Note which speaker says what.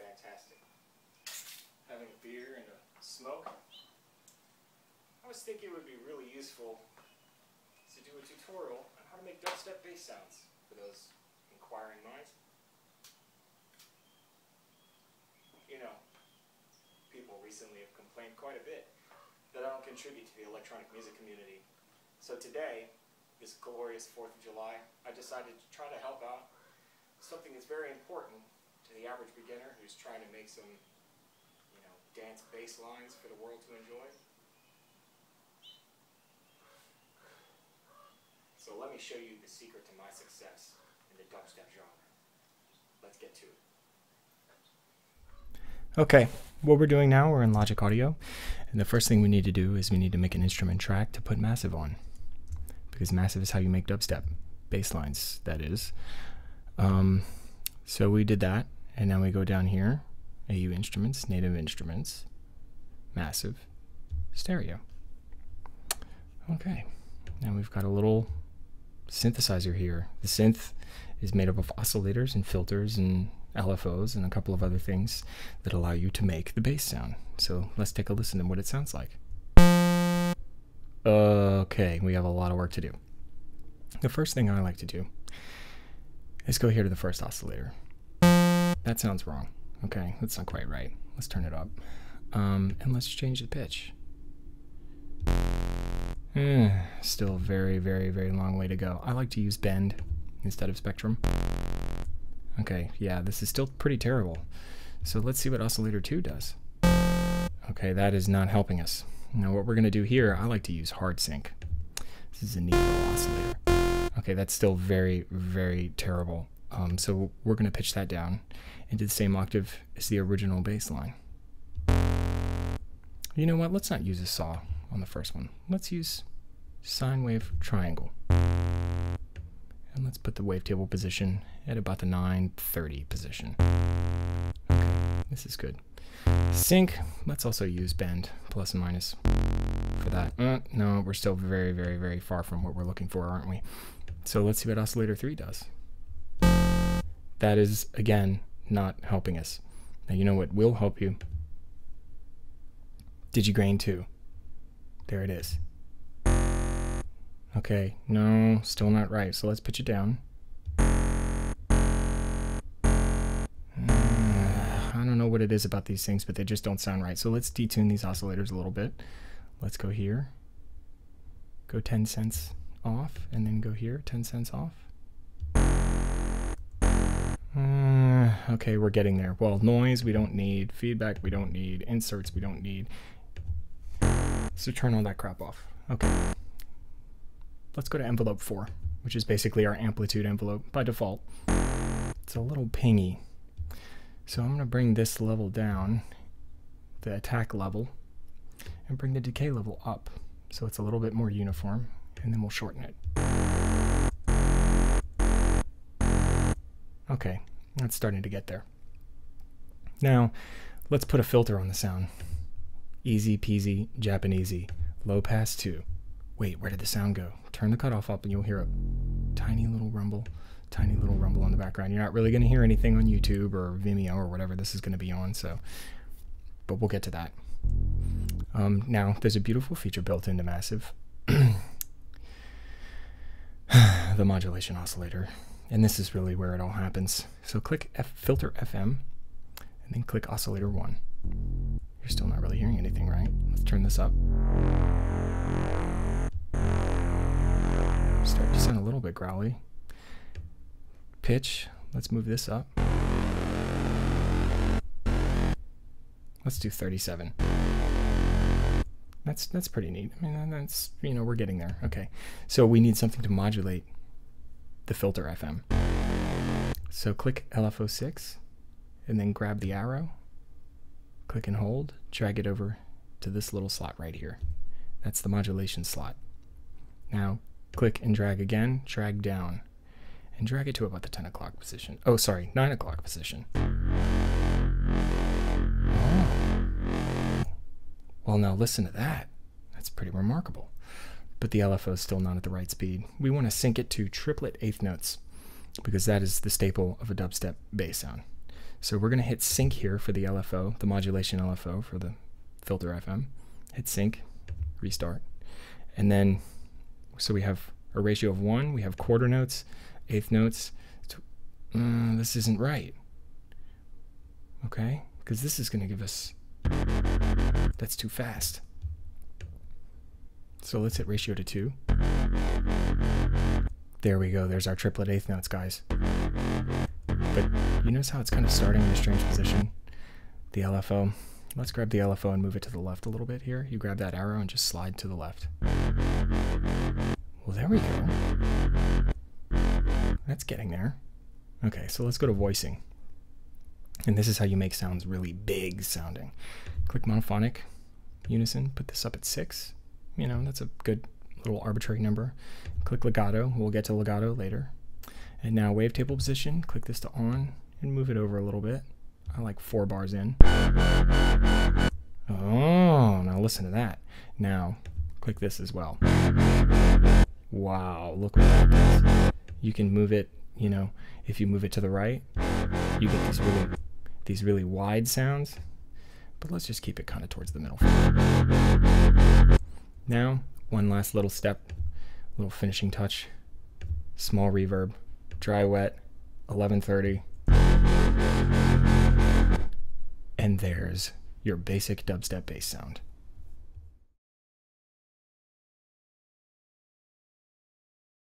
Speaker 1: fantastic. Having a beer and a smoke. I was thinking it would be really useful to do a tutorial on how to make dubstep bass sounds for those inquiring minds. You know, people recently have complained quite a bit that I don't contribute to the electronic music community. So today, this glorious 4th of July, I decided to try to help out something that's very important to the average beginner who's trying to make some, you know, dance bass lines for the world to enjoy. So let me show you the secret to my success in the dubstep genre. Let's get to it.
Speaker 2: Okay, what we're doing now, we're in Logic Audio, and the first thing we need to do is we need to make an instrument track to put Massive on, because Massive is how you make dubstep, bass lines, that is. So we did that, and now we go down here, AU Instruments, Native Instruments, Massive, Stereo. Okay, now we've got a little synthesizer here. The synth is made up of oscillators and filters and LFOs and a couple of other things that allow you to make the bass sound. So let's take a listen to what it sounds like. Okay, we have a lot of work to do. The first thing I like to do is go here to the first oscillator. That sounds wrong. Okay, that's not quite right. Let's turn it up. And let's change the pitch. Still very, very, very long way to go. I like to use bend instead of spectrum. Okay, yeah, this is still pretty terrible. So let's see what oscillator 2 does. Okay, that is not helping us. Now what we're going to do here, I like to use hard sync. This is a neat little oscillator. Okay, that's still very, very terrible. So we're going to pitch that down into the same octave as the original bass line. You know what? Let's not use a saw on the first one. Let's use sine wave triangle. And let's put the wavetable position at about the 930 position. Okay, this is good. Sync, let's also use bend, plus and minus for that. No, we're still very, very, very far from what we're looking for, aren't we? So let's see what oscillator 3 does. That is, again, not helping us. Now you know what will help you? Digigrain 2. There it is. Okay, no, still not right. So let's pitch it down. I don't know what it is about these things, but they just don't sound right. So let's detune these oscillators a little bit. Let's go here. Go 10 cents off, and then go here, 10 cents off. Okay, we're getting there. Well, noise we don't need, feedback we don't need, inserts we don't need. So turn all that crap off. Okay. Let's go to envelope 4, which is basically our amplitude envelope by default. It's a little pingy. So I'm going to bring this level down, the attack level, and bring the decay level up so it's a little bit more uniform, and then we'll shorten it. Okay, that's starting to get there. Now, let's put a filter on the sound. Easy peasy, Japanesey. Low pass 2. Wait, where did the sound go? Turn the cutoff up and you'll hear a tiny little rumble on the background. You're not really going to hear anything on YouTube or Vimeo or whatever this is going to be on, so, but we'll get to that. Now, there's a beautiful feature built into Massive, the modulation oscillator, and this is really where it all happens. So click Filter FM, and then click Oscillator 1. You're still not really hearing anything, right? Let's turn this up. Start to sound a little bit growly. Pitch, let's move this up. Let's do 37. That's pretty neat. I mean, that's, you know, we're getting there. Okay, so we need something to modulate the filter FM. So click LFO6, and then grab the arrow, click and hold, drag it over to this little slot right here. That's the modulation slot. Now, click and drag again, drag down, and drag it to about the 10 o'clock position. Oh, sorry, 9 o'clock position. Oh. Well, now listen to that. That's pretty remarkable. But the LFO is still not at the right speed. We want to sync it to triplet eighth notes, because that is the staple of a dubstep bass sound. So we're going to hit sync here for the LFO, the modulation LFO for the filter FM. Hit sync, restart. And then, so we have a ratio of 1, we have quarter notes, eighth notes. This isn't right. Okay, because this is going to give us, that's too fast. So let's hit ratio to 2. There we go, there's our triplet eighth notes, guys. But you notice how it's kind of starting in a strange position? The LFO. Let's grab the LFO and move it to the left a little bit here. You grab that arrow and just slide to the left. Well, there we go. That's getting there. Okay, so let's go to voicing. And this is how you make sounds really big sounding. Click monophonic, unison, put this up at 6. You know, that's a good little arbitrary number. Click legato, we'll get to legato later. And now wavetable position, click this to on and move it over a little bit. I like 4 bars in. Oh, now listen to that. Now, click this as well. Wow, look what that does. You can move it, you know, if you move it to the right, you get these really wide sounds. But let's just keep it kind of towards the middle. Now, one last little step, little finishing touch. Small reverb, dry wet, 1130. And there's your basic dubstep bass sound.